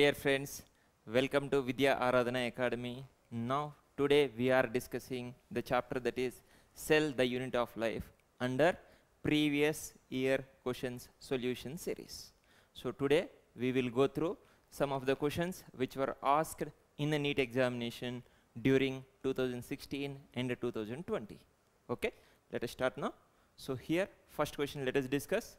dear friends, welcome to Vidya Aradhana Academy. Now, today we are discussing the chapter that is Cell the Unit of Life under previous year questions solution series. So, today we will go through some of the questions which were asked in the NEET examination during 2016 and 2020. Okay, let us start now. So, here first question let us discuss.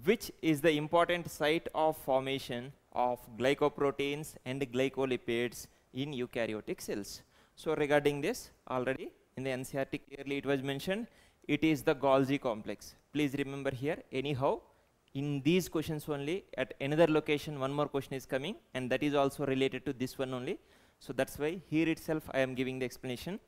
Which is the important site of formation of glycoproteins and glycolipids in eukaryotic cells? So regarding this, already in the NCERT clearly it was mentioned, it is the Golgi complex. Please remember here, anyhow, in these questions only, at another location one more question is coming, and that is also related to this one only. So that's why here itself I am giving the explanation.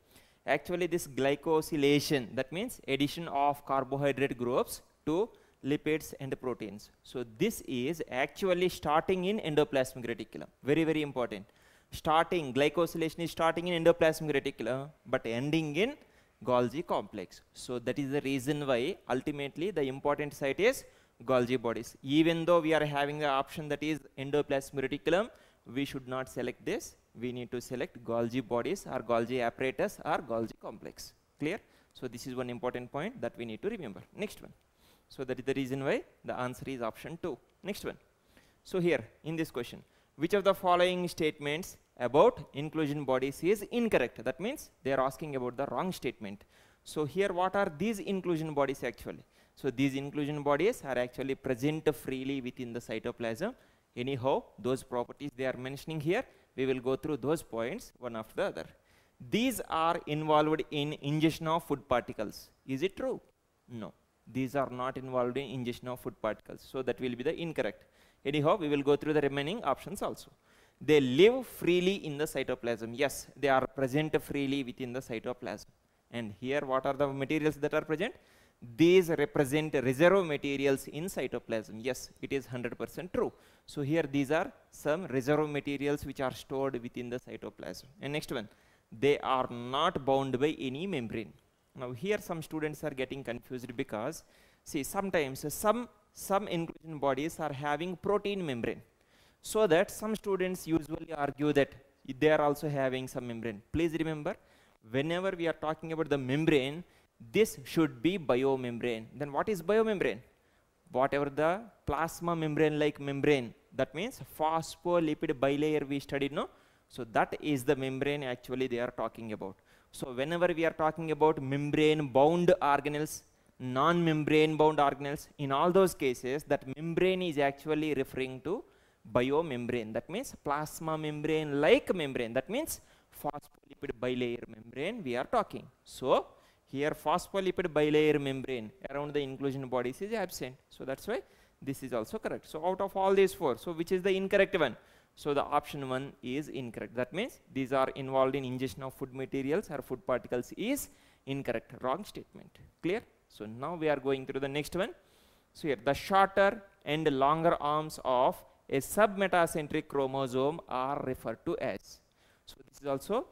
Actually this glycosylation, that means addition of carbohydrate groups to lipids and proteins. So this is actually starting in endoplasmic reticulum. Very, very important. Glycosylation is starting in endoplasmic reticulum, but ending in Golgi complex. So that is the reason why ultimately the important site is Golgi bodies. Even though we are having the option that is endoplasmic reticulum, we should not select this. We need to select Golgi bodies or Golgi apparatus or Golgi complex. Clear? So this is one important point that we need to remember. Next one. So that is the reason why the answer is option 2. Next one. So here in this question, which of the following statements about inclusion bodies is incorrect? That means they are asking about the wrong statement. So here what are these inclusion bodies actually? So these inclusion bodies are actually present freely within the cytoplasm. Anyhow, those properties they are mentioning here, we will go through those points one after the other. These are involved in ingestion of food particles. Is it true? No. These are not involved in ingestion of food particles. So that will be the incorrect. Anyhow, we will go through the remaining options also. They live freely in the cytoplasm. Yes, they are present freely within the cytoplasm. And here what are the materials that are present? These represent reserve materials in cytoplasm. Yes, it is 100% true. So here these are some reserve materials which are stored within the cytoplasm. And next one, they are not bound by any membrane. Now here some students are getting confused because see sometimes some inclusion bodies are having protein membrane. So that some students usually argue that they are also having some membrane. Please remember, whenever we are talking about the membrane, this should be biomembrane. Then what is biomembrane? Whatever the plasma membrane like membrane, that means phospholipid bilayer we studied, no? So that is the membrane actually they are talking about. So whenever we are talking about membrane bound organelles, non-membrane bound organelles, in all those cases that membrane is actually referring to biomembrane. That means plasma membrane like membrane. That means phospholipid bilayer membrane we are talking. So here phospholipid bilayer membrane around the inclusion bodies is absent. So that's why this is also correct. So out of all these four, so which is the incorrect one? So the option 1 is incorrect. That means these are involved in ingestion of food materials or food particles is incorrect. Wrong statement. Clear? So now we are going through the next one. So here the shorter and longer arms of a submetacentric chromosome are referred to as. So this is also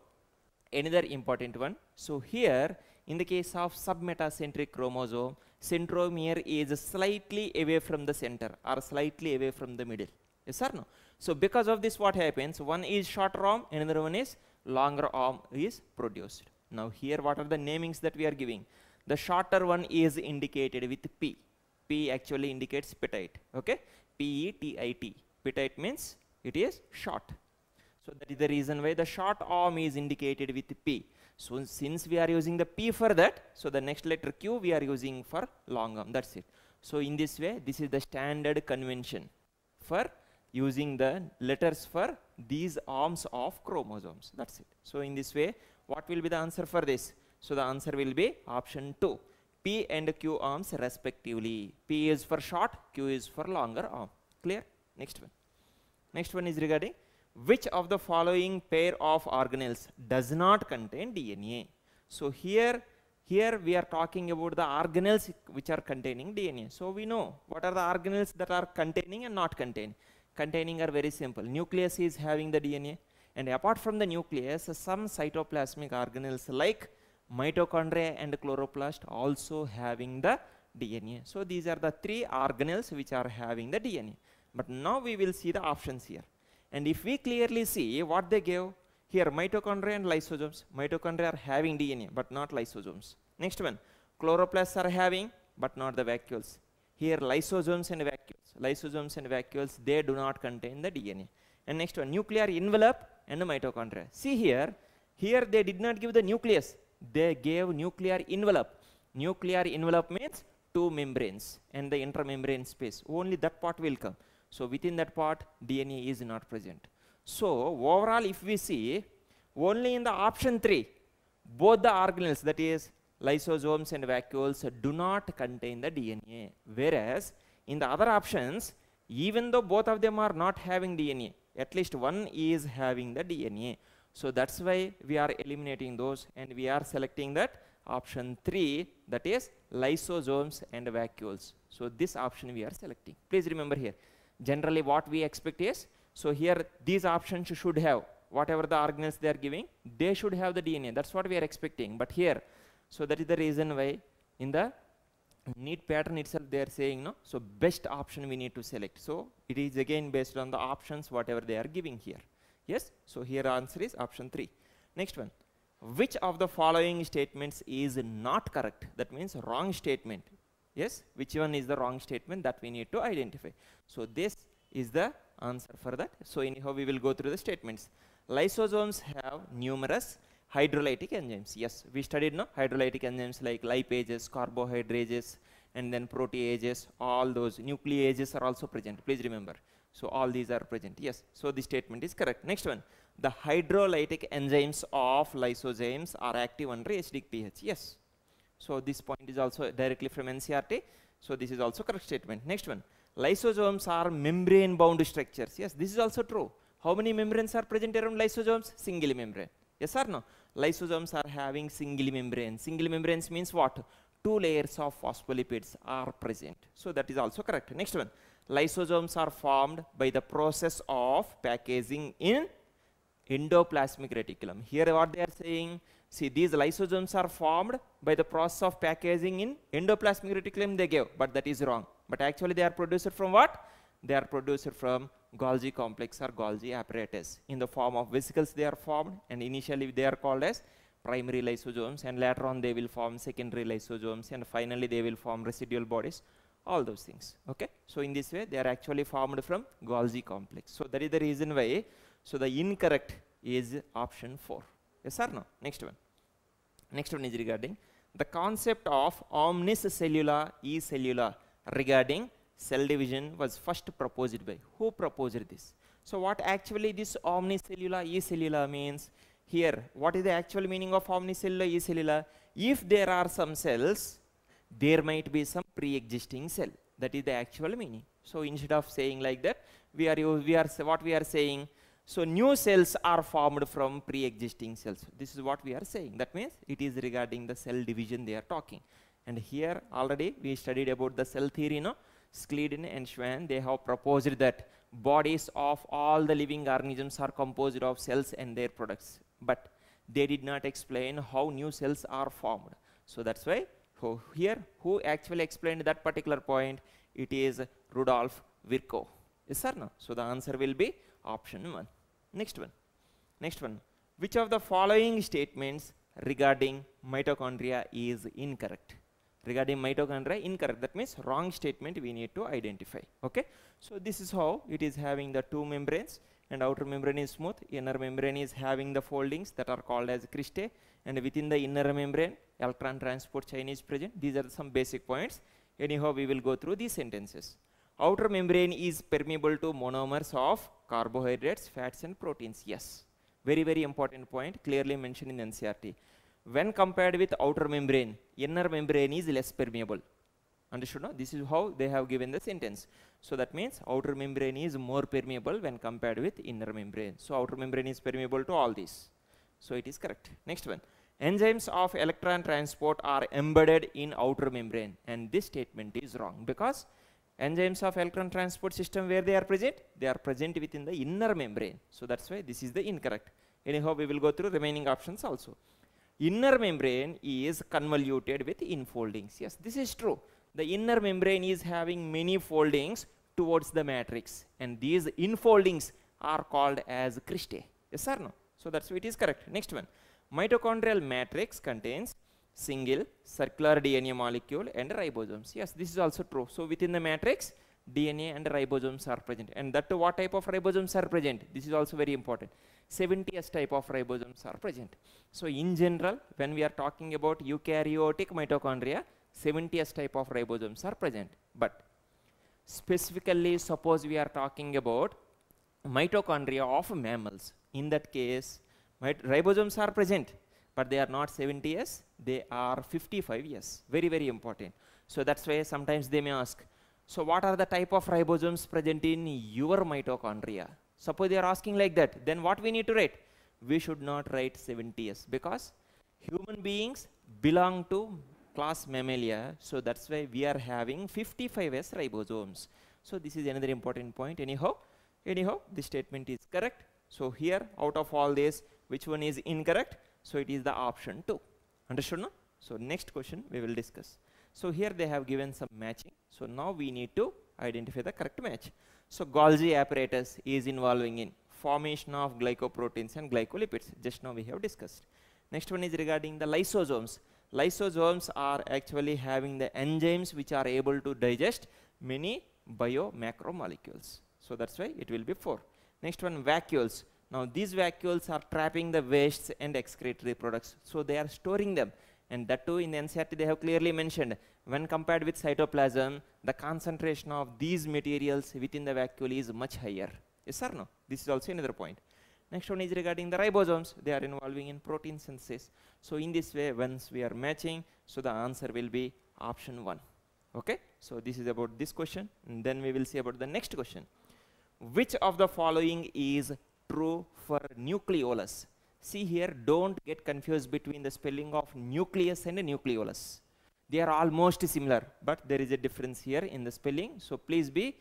another important one. So here in the case of submetacentric chromosome, centromere is slightly away from the center or slightly away from the middle. Yes or no? So because of this what happens, one is shorter arm, another one is longer arm is produced. Now here what are the namings that we are giving? The shorter one is indicated with P. P actually indicates petite. Okay? P-E-T-I-T. Petite means it is short. So that is the reason why the short arm is indicated with P. So since we are using the P for that, so the next letter Q we are using for long arm. That's it. So in this way, this is the standard convention for using the letters for these arms of chromosomes. That's it. So in this way, what will be the answer for this? So the answer will be option 2. P and Q arms respectively. P is for short, Q is for longer arm. Clear? Next one. Next one is regarding which of the following pair of organelles does not contain DNA? So here we are talking about the organelles which are containing DNA. So we know what are the organelles that are containing and not containing. Containing are very simple. Nucleus is having the DNA, and apart from the nucleus, some cytoplasmic organelles like mitochondria and chloroplast also having the DNA. So these are the three organelles which are having the DNA. But now we will see the options here. And if we clearly see what they gave, here mitochondria and lysosomes. Mitochondria are having DNA, but not lysosomes. Next one, chloroplasts are having, but not the vacuoles. Here lysosomes and vacuoles, they do not contain the DNA. And next one, nuclear envelope and the mitochondria. See here they did not give the nucleus, they gave nuclear envelope. Nuclear envelope means two membranes and the intermembrane space, only that part will come. So within that part DNA is not present. So overall if we see, only in the option 3, both the organelles, that is lysosomes and vacuoles, do not contain the DNA, whereas in the other options, even though both of them are not having DNA, at least one is having the DNA. So that's why we are eliminating those and we are selecting that option 3, that is lysosomes and vacuoles. So this option we are selecting. Please remember here, generally what we expect is, so here these options should have, whatever the organelles they are giving, they should have the DNA. That's what we are expecting. But here, so that is the reason why in the NEET pattern itself they are saying no. So best option we need to select. So it is again based on the options whatever they are giving here. Yes. So here answer is option 3. Next one. Which of the following statements is not correct? That means wrong statement. Yes. Which one is the wrong statement that we need to identify? So this is the answer for that. So anyhow we will go through the statements. Lysosomes have numerous hydrolytic enzymes. Yes, we studied no hydrolytic enzymes like lipases, carbohydrases, and then proteases. All those nucleases are also present. Please remember. So all these are present. Yes. So the statement is correct. Next one. The hydrolytic enzymes of lysosomes are active under acidic pH. Yes. So this point is also directly from NCERT. So this is also correct statement. Next one. Lysosomes are membrane bound structures. Yes, this is also true. How many membranes are present around lysosomes? Single membrane. Yes or no? Lysosomes are having single membrane. Single membranes means what? 2 layers of phospholipids are present. So that is also correct. Next one. Lysosomes are formed by the process of packaging in endoplasmic reticulum. Here what they are saying, see these lysosomes are formed by the process of packaging in endoplasmic reticulum they gave, but that is wrong. But actually they are produced from what? They are produced from Golgi complex or Golgi apparatus. In the form of vesicles they are formed, and initially they are called as primary lysosomes, and later on they will form secondary lysosomes, and finally they will form residual bodies, all those things. Okay. So in this way they are actually formed from Golgi complex. So that is the reason why, so the incorrect is option 4. Yes or no? Next one. Next one is regarding the concept of omnis cellula e cellula regarding cell division was first proposed by. Who proposed this? So what actually this omnicellula e cellula means? Here what is the actual meaning of omnicellula e cellula? If there are some cells, there might be some pre-existing cell. That is the actual meaning. So instead of saying like that, what we are saying, so new cells are formed from pre-existing cells. This is what we are saying. That means it is regarding the cell division they are talking. And here already we studied about the cell theory, no? Schleiden and Schwann, they have proposed that bodies of all the living organisms are composed of cells and their products. But they did not explain how new cells are formed. So that's why here who actually explained that particular point? It is Rudolf Virchow. Yes or no? So the answer will be option 1. Next one. Next one. Which of the following statements regarding mitochondria is incorrect? Regarding mitochondria, incorrect. That means wrong statement we need to identify. Okay. So this is how it is having the 2 membranes, and outer membrane is smooth, inner membrane is having the foldings that are called as cristae, and within the inner membrane electron transport chain is present. These are some basic points. Anyhow we will go through these sentences. Outer membrane is permeable to monomers of carbohydrates, fats and proteins. Yes, very very important point, clearly mentioned in NCERT. When compared with outer membrane, inner membrane is less permeable. Understood? No? This is how they have given the sentence. So that means outer membrane is more permeable when compared with inner membrane. So outer membrane is permeable to all these. So it is correct. Next one. Enzymes of electron transport are embedded in outer membrane, and this statement is wrong because enzymes of electron transport system, where they are present? They are present within the inner membrane. So that's why this is the incorrect. Anyhow we will go through remaining options also. Inner membrane is convoluted with infoldings. Yes, this is true. The inner membrane is having many foldings towards the matrix, and these infoldings are called as cristae. Yes or no? So that's why it is correct. Next one. Mitochondrial matrix contains single circular DNA molecule and ribosomes. Yes, this is also true. So within the matrix, DNA and ribosomes are present. And that what type of ribosomes are present? This is also very important. 70S type of ribosomes are present. So in general, when we are talking about eukaryotic mitochondria, 70S type of ribosomes are present. But specifically, suppose we are talking about mitochondria of mammals. In that case, ribosomes are present, but they are not 70S, they are 55S. Very, very important. So that's why sometimes they may ask, so what are the type of ribosomes present in your mitochondria? Suppose they are asking like that, then what we need to write? We should not write 70S, because human beings belong to class Mammalia, so that's why we are having 55S ribosomes. So this is another important point. Anyhow, this statement is correct. So here, out of all this, which one is incorrect? So it is the option 2. Understood, no? So next question we will discuss. So here they have given some matching. So now we need to identify the correct match. So Golgi apparatus is involving in formation of glycoproteins and glycolipids. Just now we have discussed. Next one is regarding the lysosomes. Lysosomes are actually having the enzymes which are able to digest many biomacromolecules. So that's why it will be 4. Next one, vacuoles. Now these vacuoles are trapping the wastes and excretory products. So they are storing them. And that too in the NCERT they have clearly mentioned, when compared with cytoplasm, the concentration of these materials within the vacuole is much higher. Yes or no? This is also another point. Next one is regarding the ribosomes. They are involving in protein synthesis. So in this way, once we are matching, so the answer will be option 1. Okay? So this is about this question. And then we will see about the next question. Which of the following is true for nucleolus? See here, don't get confused between the spelling of nucleus and nucleolus. They are almost similar, but there is a difference here in the spelling. So please be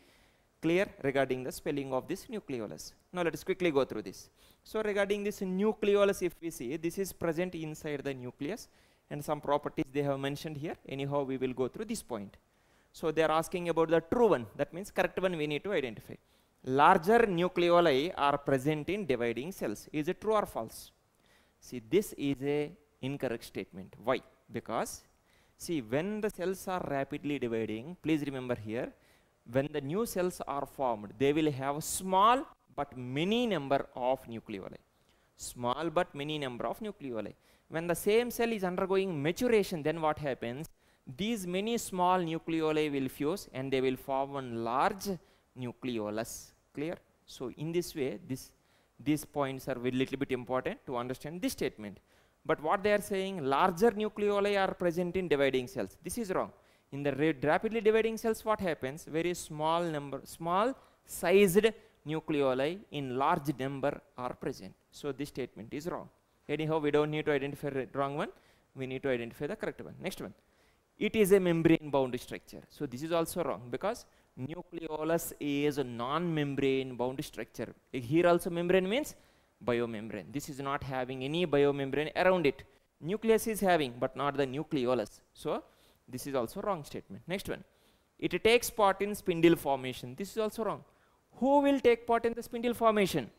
clear regarding the spelling of this nucleolus. Now let us quickly go through this. So regarding this nucleolus, if we see, this is present inside the nucleus, and some properties they have mentioned here. Anyhow, we will go through this point. So they are asking about the true one. That means correct one we need to identify. Larger nucleoli are present in dividing cells. Is it true or false? See, this is a incorrect statement. Why? Because, see, when the cells are rapidly dividing, please remember here, when the new cells are formed, they will have small but many number of nucleoli. Small but many number of nucleoli. When the same cell is undergoing maturation, then what happens? These many small nucleoli will fuse and they will form one large nucleolus. Clear? So in this way, these points are a little bit important to understand this statement. But what they are saying, larger nucleoli are present in dividing cells. This is wrong. In the rapidly dividing cells, what happens? Very small sized nucleoli in large number are present. So this statement is wrong. Anyhow, we don't need to identify the wrong one. We need to identify the correct one. Next one. It is a membrane bound structure. So this is also wrong, because nucleolus is a non-membrane bound structure. Here also membrane means biomembrane. This is not having any biomembrane around it. Nucleus is having, but not the nucleolus. So this is also wrong statement. Next one. It takes part in spindle formation. This is also wrong. Who will take part in the spindle formation?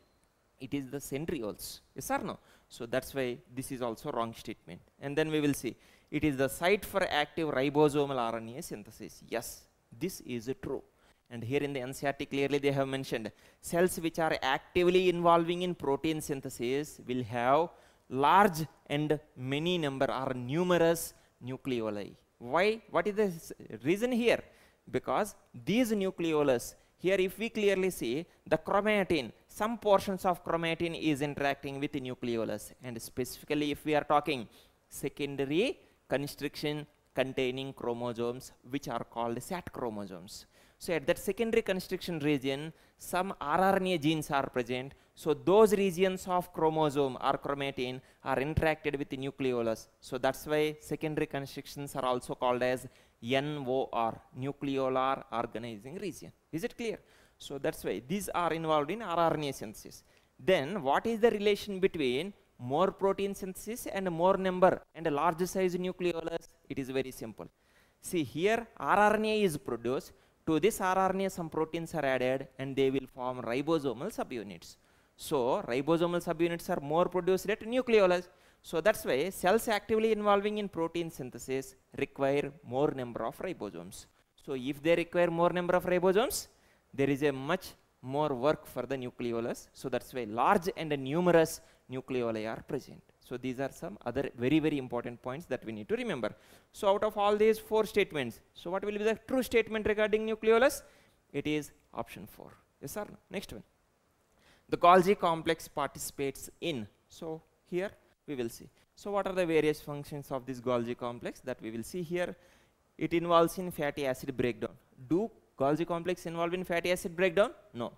It is the centrioles. Yes or no? So that's why this is also wrong statement. And then we will see. It is the site for active ribosomal RNA synthesis. Yes, this is true. And here in the NCERT clearly they have mentioned cells which are actively involving in protein synthesis will have large and many number or numerous nucleoli. Why? What is the reason here? Because these nucleolus, here if we clearly see the chromatin, some portions of chromatin is interacting with the nucleolus, and specifically if we are talking secondary constriction containing chromosomes which are called SAT chromosomes. So at that secondary constriction region, some rRNA genes are present. So those regions of chromosome or chromatin are interacted with the nucleolus. So that's why secondary constrictions are also called as NOR, nucleolar organizing region. Is it clear? So that's why these are involved in rRNA synthesis. Then what is the relation between more protein synthesis and more number and a large size nucleolus? It is very simple. See here rRNA is produced to this rRNA some proteins are added and they will form ribosomal subunits. So ribosomal subunits are more produced at nucleolus. So that's why cells actively involving in protein synthesis require more number of ribosomes. So if they require more number of ribosomes, there is a much more work for the nucleolus. So that's why large and numerous nucleoli are present. So these are some other very, very important points that we need to remember. So out of all these 4 statements, so what will be the true statement regarding nucleolus? It is option 4. Yes or no? Next one. The Golgi complex participates in. So here we will see. So what are the various functions of this Golgi complex that we will see here? It involves in fatty acid breakdown. Do Golgi complex involve in fatty acid breakdown? No.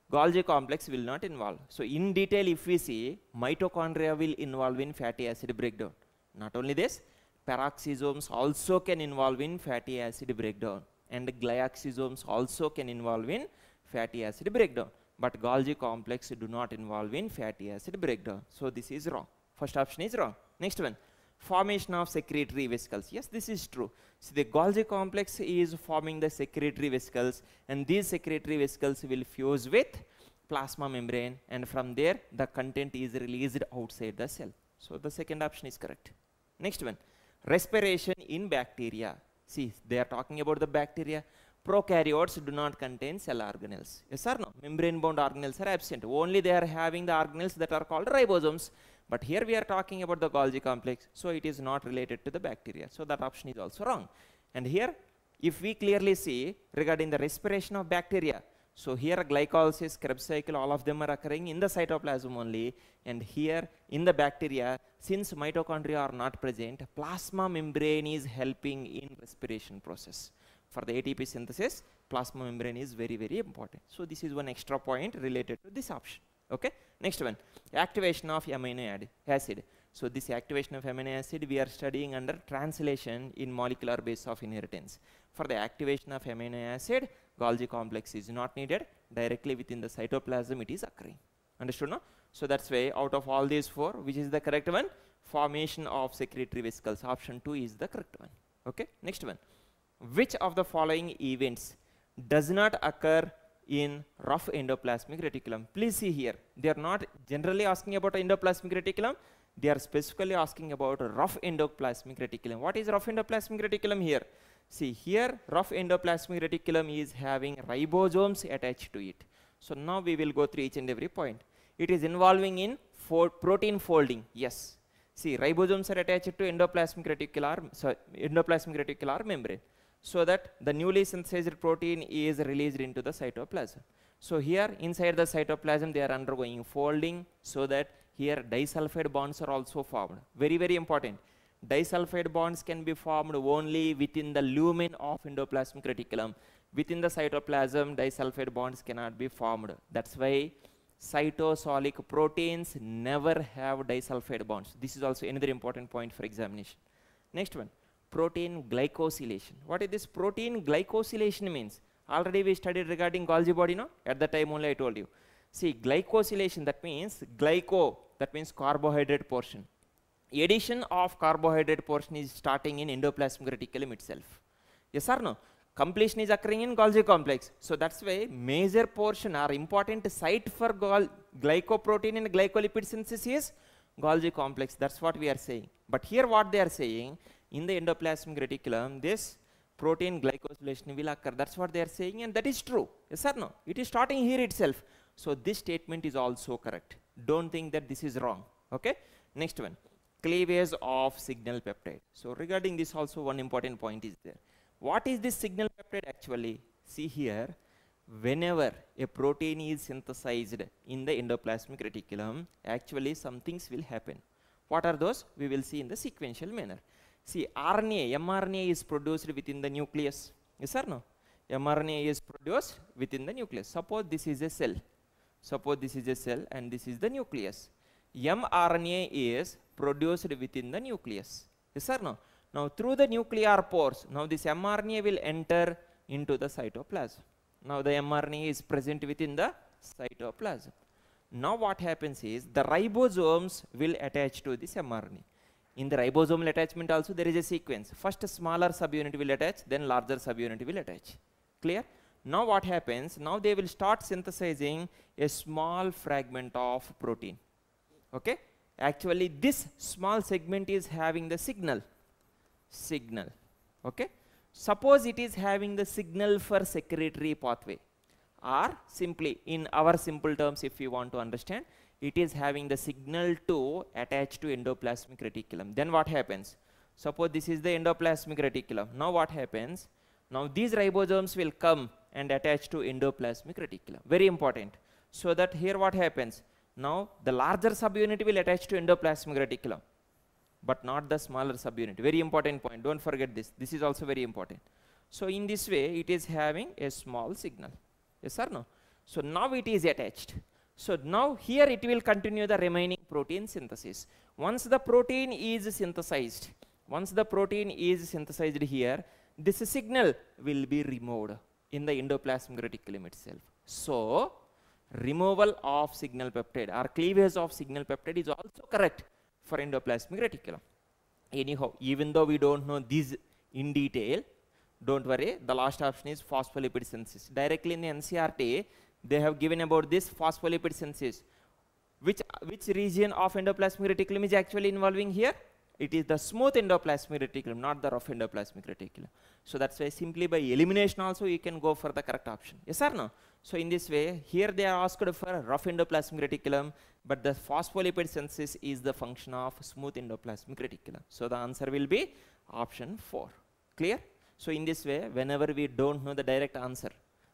Golgi complex will not involve. So in detail, if we see, mitochondria will involve in fatty acid breakdown. Not only this, peroxisomes also can involve in fatty acid breakdown, and glyoxysomes also can involve in fatty acid breakdown. But Golgi complex do not involve in fatty acid breakdown. So this is wrong. First option is wrong. Next one. Formation of secretory vesicles. Yes, this is true. So the Golgi complex is forming the secretory vesicles, and these secretory vesicles will fuse with plasma membrane, and from there the content is released outside the cell. So the second option is correct. Next one. Respiration in bacteria. See, they are talking about the bacteria. Prokaryotes do not contain cell organelles. Yes or no? Membrane bound organelles are absent. Only they are having the organelles that are called ribosomes. But here we are talking about the Golgi complex, so it is not related to the bacteria. So that option is also wrong. And here, if we clearly see regarding the respiration of bacteria, so here glycolysis, Krebs cycle, all of them are occurring in the cytoplasm only. And here in the bacteria, since mitochondria are not present, plasma membrane is helping in respiration process. For the ATP synthesis, plasma membrane is very, very important. So this is one extra point related to this option. Okay. Next one, activation of amino acid. So this activation of amino acid we are studying under translation in molecular base of inheritance. For the activation of amino acid, Golgi complex is not needed. Directly within the cytoplasm it is occurring. Understood, no? So that's why out of all these 4, which is the correct one? Formation of secretory vesicles. Option 2 is the correct one. Okay. Next one. Which of the following events does not occur in rough endoplasmic reticulum? Please see here, they are not generally asking about endoplasmic reticulum, they are specifically asking about rough endoplasmic reticulum. What is rough endoplasmic reticulum here? See here, rough endoplasmic reticulum is having ribosomes attached to it. So now we will go through each and every point. It is involving in protein folding. Yes. See, ribosomes are attached to endoplasmic reticular membrane, so that the newly synthesized protein is released into the cytoplasm. So here inside the cytoplasm they are undergoing folding, so that here disulfide bonds are also formed. Very, very important. Disulfide bonds can be formed only within the lumen of endoplasmic reticulum. Within the cytoplasm, disulfide bonds cannot be formed. That's why cytosolic proteins never have disulfide bonds. This is also another important point for examination. Next one. Protein glycosylation. What is this protein glycosylation means? Already we studied regarding Golgi body, no? At the time only I told you. See, glycosylation, that means glyco, that means carbohydrate portion. Addition of carbohydrate portion is starting in endoplasmic reticulum itself. Yes or no? Completion is occurring in Golgi complex. So that's why major portion or important site for glycoprotein and glycolipid synthesis is Golgi complex. That's what we are saying. But here what they are saying, in the endoplasmic reticulum, this protein glycosylation will occur. That's what they are saying, and that is true. Yes or no? It is starting here itself. So this statement is also correct. Don't think that this is wrong. Okay. Next one, cleavage of signal peptide. So regarding this also one important point is there. What is this signal peptide actually? See here, whenever a protein is synthesized in the endoplasmic reticulum, actually some things will happen. What are those? We will see in the sequential manner. See, RNA, mRNA is produced within the nucleus. Yes or no? mRNA is produced within the nucleus. Suppose this is a cell. Suppose this is a cell and this is the nucleus. mRNA is produced within the nucleus. Yes or no? Now through the nuclear pores, now this mRNA will enter into the cytoplasm. Now the mRNA is present within the cytoplasm. Now what happens is the ribosomes will attach to this mRNA. In the ribosomal attachment also there is a sequence. First a smaller subunit will attach, then larger subunit will attach. Clear? Now what happens? Now they will start synthesizing a small fragment of protein. Okay? Actually, this small segment is having the signal. Okay? Suppose it is having the signal for secretory pathway, or simply in our simple terms, if you want to understand, it is having the signal to attach to endoplasmic reticulum. Then what happens? Suppose this is the endoplasmic reticulum. Now what happens? Now these ribosomes will come and attach to endoplasmic reticulum. Very important. So that here what happens? Now the larger subunit will attach to endoplasmic reticulum, but not the smaller subunit. Very important point. Don't forget this. This is also very important. So in this way, it is having a small signal. Yes or no? So now it is attached. So now here it will continue the remaining protein synthesis. Once the protein is synthesized, here, this signal will be removed in the endoplasmic reticulum itself. So removal of signal peptide or cleavage of signal peptide is also correct for endoplasmic reticulum. Anyhow, even though we don't know these in detail, don't worry, the last option is phospholipid synthesis. Directly in the NCERT, they have given about this phospholipid synthesis. Which region of endoplasmic reticulum is actually involving here? It is the smooth endoplasmic reticulum, not the rough endoplasmic reticulum. So that's why simply by elimination also you can go for the correct option. Yes or no? So in this way, here they are asked for rough endoplasmic reticulum, but the phospholipid synthesis is the function of smooth endoplasmic reticulum. So the answer will be option 4. Clear? So in this way, whenever we don't know the direct answer,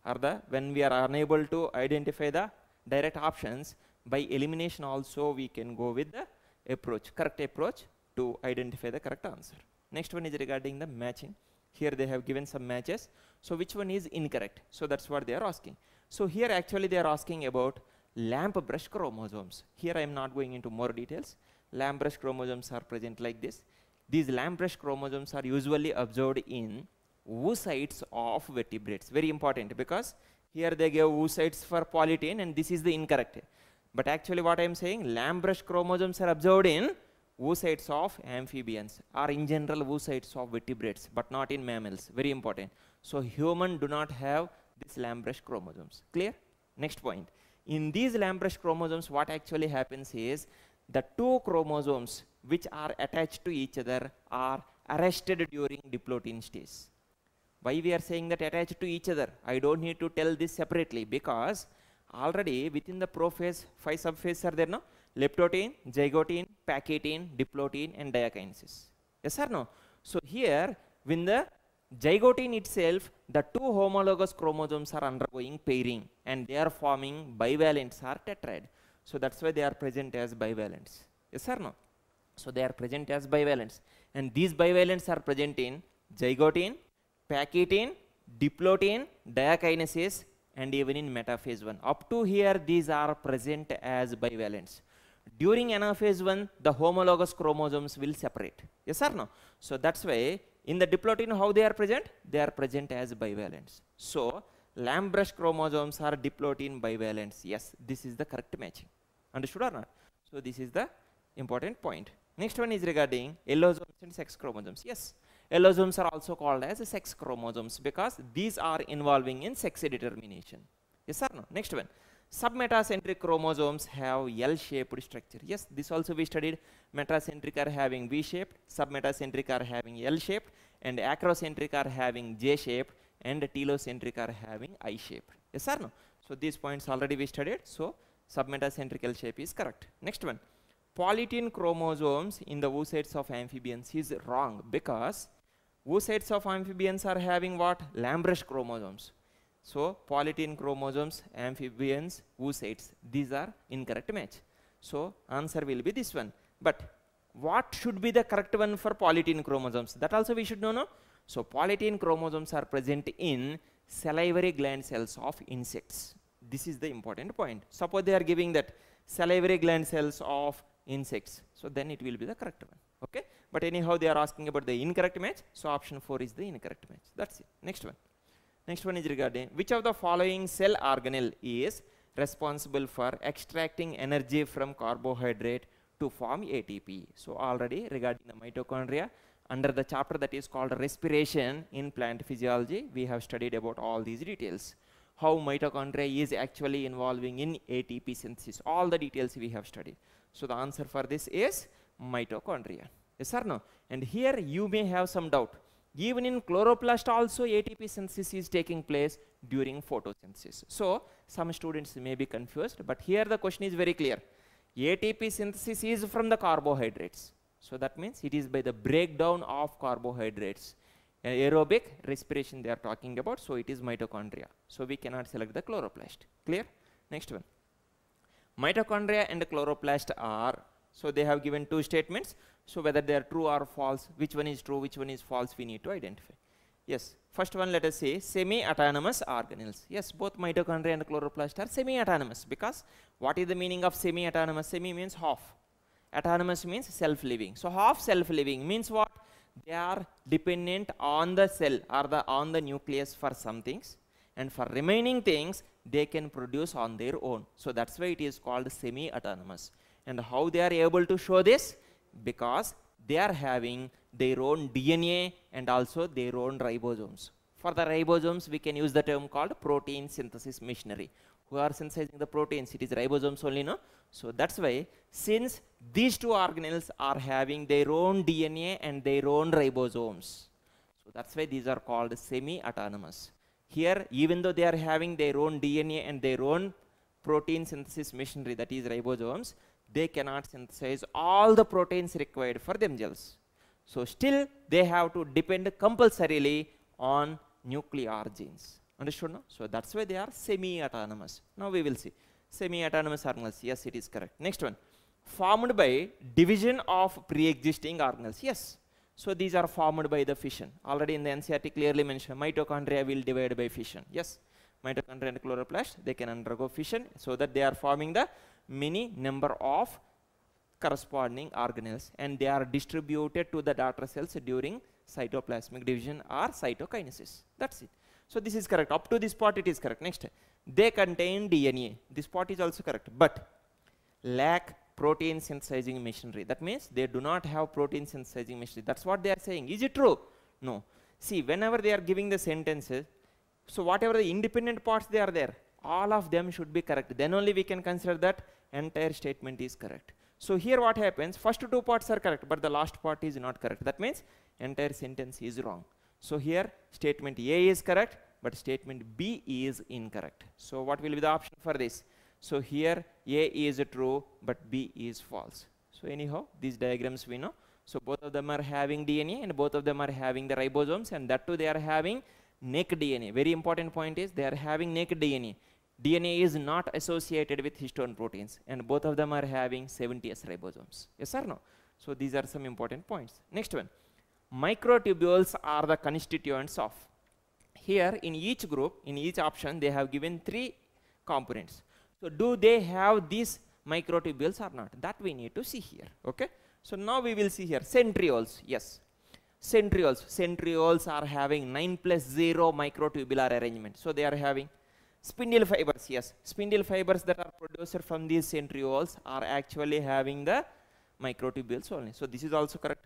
or when we are unable to identify the direct options, by elimination also we can go with the correct approach to identify the correct answer. Next one is regarding the matching. Here they have given some matches. So which one is incorrect? So that's what they are asking. So here actually they are asking about lamp brush chromosomes. Here I am not going into more details. Lamp brush chromosomes are present like this. These lamp brush chromosomes are usually observed in oocytes of vertebrates. Very important, because here they give oocytes for polytene and this is the incorrect. But actually what I am saying, lamp brush chromosomes are observed in oocytes of amphibians, or in general oocytes of vertebrates, but not in mammals. Very important. So human do not have these lamp brush chromosomes. Clear? Next point. In these lamp brush chromosomes, what actually happens is the two chromosomes which are attached to each other are arrested during diplotin stage. Why we are saying that attached to each other? I don't need to tell this separately, because already within the prophase, 5 subphases are there, no? Leptotin, zygotin, pachytin, diplotin, and diakinesis. Yes or no? So here, when the zygotin itself, the two homologous chromosomes are undergoing pairing, and they are forming bivalents or tetrad. So that's why they are present as bivalents. Yes or no? So they are present as bivalents, and these bivalents are present in zygotin, pachytin, diplotin, diakinesis, and even in metaphase 1. Up to here, these are present as bivalents. During anaphase 1, the homologous chromosomes will separate. Yes or no? So that's why in the diplotin, how they are present? They are present as bivalents. So lamp brush chromosomes are diplotin bivalents. Yes, this is the correct matching. Understood or not? So this is the important point. Next one is regarding allosomes and sex chromosomes. Yes, allosomes are also called as sex chromosomes because these are involving in sex determination. Yes or no? Next one. Submetacentric chromosomes have L-shaped structure. Yes, this also we studied. Metacentric are having V-shaped, submetacentric are having L-shaped, and acrocentric are having J-shaped, and telocentric are having I-shaped. Yes or no? So these points already we studied. So submetacentric L shape is correct. Next one. Polytene chromosomes in the oocytes of amphibians is wrong because oocytes of amphibians are having what? Lamp brush chromosomes. So polytene chromosomes, amphibians, oocytes, these are incorrect match. So answer will be this one. But what should be the correct one for polytene chromosomes? That also we should know, no? So polytene chromosomes are present in salivary gland cells of insects. This is the important point. Suppose they are giving that salivary gland cells of insects. So then it will be the correct one. Okay. But anyhow, they are asking about the incorrect match. So option 4 is the incorrect match. That's it. Next one. Next one is regarding which of the following cell organelle is responsible for extracting energy from carbohydrate to form ATP. So already regarding the mitochondria, Under the chapter that is called respiration in plant physiology, we have studied about all these details. How mitochondria is actually involving in ATP synthesis. All the details we have studied. So the answer for this is mitochondria. Yes or no? And here you may have some doubt. Even in chloroplast also ATP synthesis is taking place during photosynthesis. So some students may be confused, but here the question is very clear. ATP synthesis is from the carbohydrates. So that means it is by the breakdown of carbohydrates. Aerobic respiration they are talking about, so it is mitochondria. So we cannot select the chloroplast. Clear? Next one. Mitochondria and chloroplast are, so they have given two statements. So whether they are true or false, which one is true, which one is false, we need to identify. Yes, first one, let us say semi-autonomous organelles. Yes, both mitochondria and chloroplast are semi-autonomous, because what is the meaning of semi-autonomous? Semi means half. Autonomous means self-living. So half self-living means what? They are dependent on the cell or on the nucleus for some things, and for remaining things they can produce on their own. So that's why it is called semi-autonomous. And how they are able to show this? Because they are having their own DNA and also their own ribosomes. For the ribosomes, we can use the term called protein synthesis machinery. Who are synthesizing the proteins? It is ribosomes only, no? So that's why, since these two organelles are having their own DNA and their own ribosomes, so that's why these are called semi-autonomous. Here, even though they are having their own DNA and their own protein synthesis machinery, that is ribosomes, they cannot synthesize all the proteins required for themselves. So still they have to depend compulsorily on nuclear genes. Understood, no? So that's why they are semi-autonomous. Now we will see. Semi-autonomous organelles. Yes, it is correct. Next one. Formed by division of pre-existing organelles. Yes. So these are formed by the fission. Already in the NCERT clearly mentioned, mitochondria will divide by fission. Yes. Mitochondria and chloroplast, they can undergo fission, so that they are forming the many number of corresponding organelles, and they are distributed to the daughter cells during cytoplasmic division or cytokinesis. That's it. So this is correct. Up to this part it is correct. Next, they contain DNA. This part is also correct, but lack protein synthesizing machinery. That means they do not have protein synthesizing machinery. That's what they are saying. Is it true? No. See, whenever they are giving the sentences, so whatever the independent parts they are there, all of them should be correct. Then only we can consider that entire statement is correct. So here what happens, first two parts are correct, but the last part is not correct. That means entire sentence is wrong. So here statement A is correct, but statement B is incorrect. So what will be the option for this? So here A is true, but B is false. So anyhow, these diagrams we know. So both of them are having DNA and both of them are having the ribosomes, and that too they are having naked DNA. Very important point is they are having naked DNA. DNA is not associated with histone proteins, and both of them are having 70S ribosomes. Yes or no? So these are some important points. Next one. Microtubules are the constituents of. Here in each group, in each option, they have given 3 components. So do they have these microtubules or not? That we need to see here. Okay. So now we will see here centrioles. Yes. Centrioles. Centrioles are having 9+0 microtubular arrangement. So they are having spindle fibers. Yes. Spindle fibers that are produced from these centrioles are actually having the microtubules only. So this is also correct.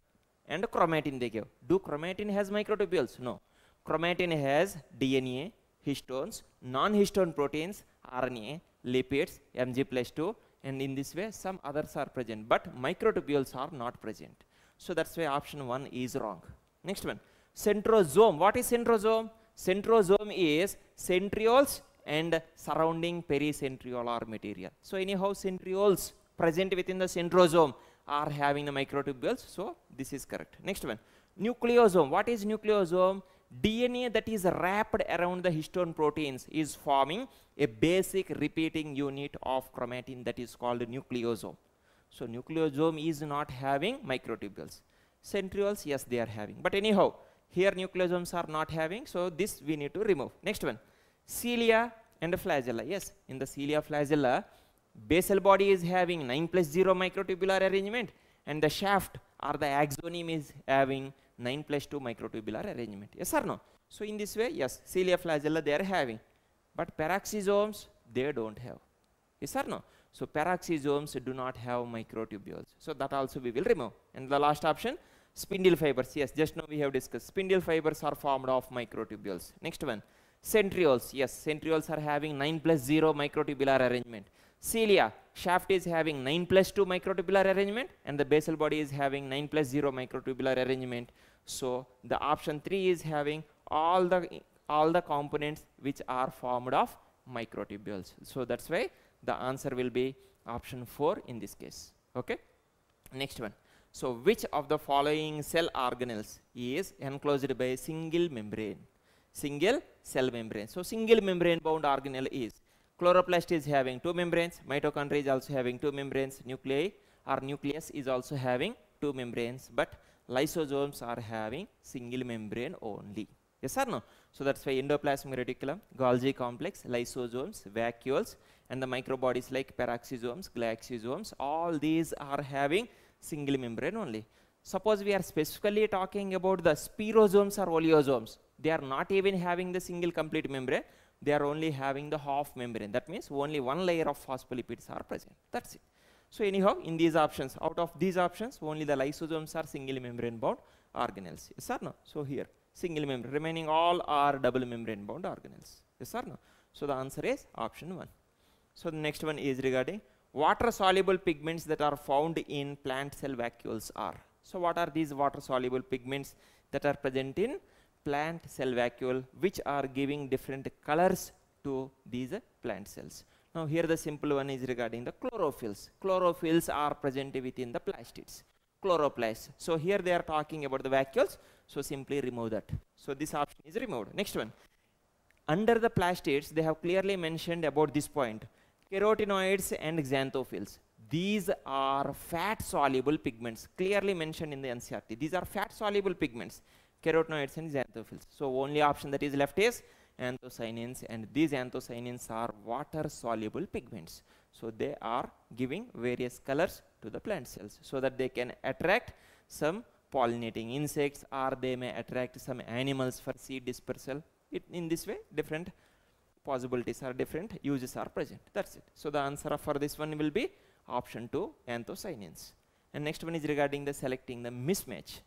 And chromatin they give. Do chromatin has microtubules? No. Chromatin has DNA, histones, non-histone proteins, RNA, lipids, Mg+2, and in this way some others are present, but microtubules are not present. So that's why option 1 is wrong. Next one. Centrosome. What is centrosome? Centrosome is centrioles and surrounding pericentriolar material. So anyhow, centrioles present within the centrosome are having the microtubules. So this is correct. Next one. Nucleosome. What is nucleosome? DNA that is wrapped around the histone proteins is forming a basic repeating unit of chromatin that is called nucleosome. So nucleosome is not having microtubules. Centrioles, yes, they are having. But anyhow, here nucleosomes are not having, so this we need to remove. Next one. Cilia and flagella. Yes, in the cilia flagella, basal body is having 9+0 microtubular arrangement, and the shaft or the axoneme is having 9+2 microtubular arrangement. Yes or no? So in this way, yes, cilia flagella they are having, but peroxisomes they don't have. Yes or no? So peroxisomes do not have microtubules. So that also we will remove. And the last option, Spindle fibers, yes, just now we have discussed. Spindle fibers are formed of microtubules. Next one, centrioles, yes, centrioles are having 9+0 microtubular arrangement. Cilia, shaft is having 9+2 microtubular arrangement, and the basal body is having 9+0 microtubular arrangement. So the option 3 is having all the components which are formed of microtubules. So that's why the answer will be option 4 in this case. Okay. Next one. So which of the following cell organelles is enclosed by a single membrane? Single cell membrane. So single membrane bound organelle is chloroplast is having 2 membranes, mitochondria is also having 2 membranes, nuclei or nucleus is also having 2 membranes, but lysosomes are having single membrane only. Yes or no? So that's why endoplasmic reticulum, Golgi complex, lysosomes, vacuoles, and the microbodies like peroxisomes, glycosomes, all these are having single membrane only. Suppose we are specifically talking about the spirosomes or oleosomes, they are not even having the single complete membrane, they are only having the half membrane. That means only one layer of phospholipids are present. That's it. So anyhow, in these options, out of these options, only the lysosomes are single membrane bound organelles. Yes or no? So here, single membrane, remaining all are double membrane bound organelles. Yes or no? So the answer is option 1. So the next one is regarding water soluble pigments that are found in plant cell vacuoles are. So what are these water soluble pigments that are present in plant cell vacuole, which are giving different colors to these plant cells? Now here the simple one is regarding the chlorophylls. Chlorophylls are present within the plastids. Chloroplasts. So here they are talking about the vacuoles. So simply remove that. So this option is removed. Next one. Under the plastids, they have clearly mentioned about this point. Carotenoids and xanthophylls. These are fat soluble pigments. Clearly mentioned in the NCERT. These are fat soluble pigments. Carotenoids and xanthophylls. So only option that is left is anthocyanins, and these anthocyanins are water soluble pigments. So they are giving various colors to the plant cells so that they can attract some pollinating insects, or they may attract some animals for seed dispersal. In this way, different possibilities are different, uses are present. That's it. So the answer for this one will be option 2, anthocyanins. And next one is regarding the selecting the mismatch.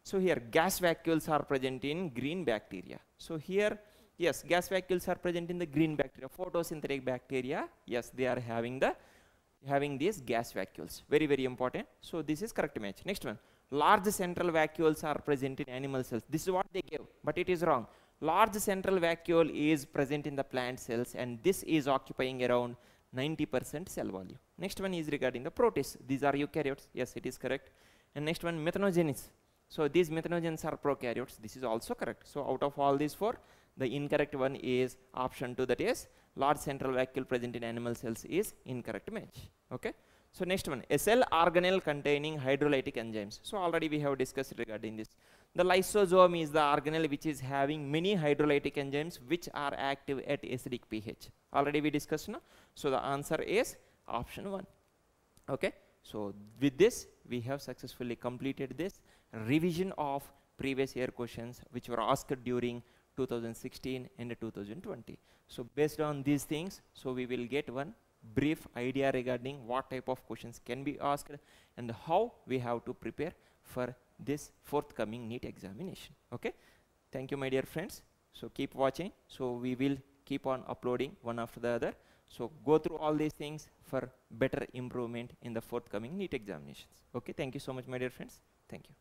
So here gas vacuoles are present in green bacteria. So here, yes, gas vacuoles are present in the green bacteria. Photosynthetic bacteria, yes, they are having these gas vacuoles. Very, very important. So this is correct match. Next one, large central vacuoles are present in animal cells. This is what they gave, but it is wrong. Large central vacuole is present in the plant cells, and this is occupying around 90% cell volume. Next one is regarding the protists. These are eukaryotes. Yes, it is correct. And next one, methanogens. So these methanogens are prokaryotes. This is also correct. So out of all these 4, the incorrect one is option 2, that is large central vacuole present in animal cells is incorrect match. Okay. So next one, a cell organelle containing hydrolytic enzymes. So already we have discussed regarding this. The lysosome is the organelle which is having many hydrolytic enzymes which are active at acidic pH. Already we discussed, no? So the answer is option 1. Okay. So with this, we have successfully completed this revision of previous year questions which were asked during 2016 and 2020. So based on these things, so we will get one brief idea regarding what type of questions can be asked and how we have to prepare for this forthcoming NEET examination. Okay. Thank you, my dear friends. So keep watching. So we will keep on uploading one after the other. So go through all these things for better improvement in the forthcoming NEET examinations. Okay. Thank you so much, my dear friends. Thank you.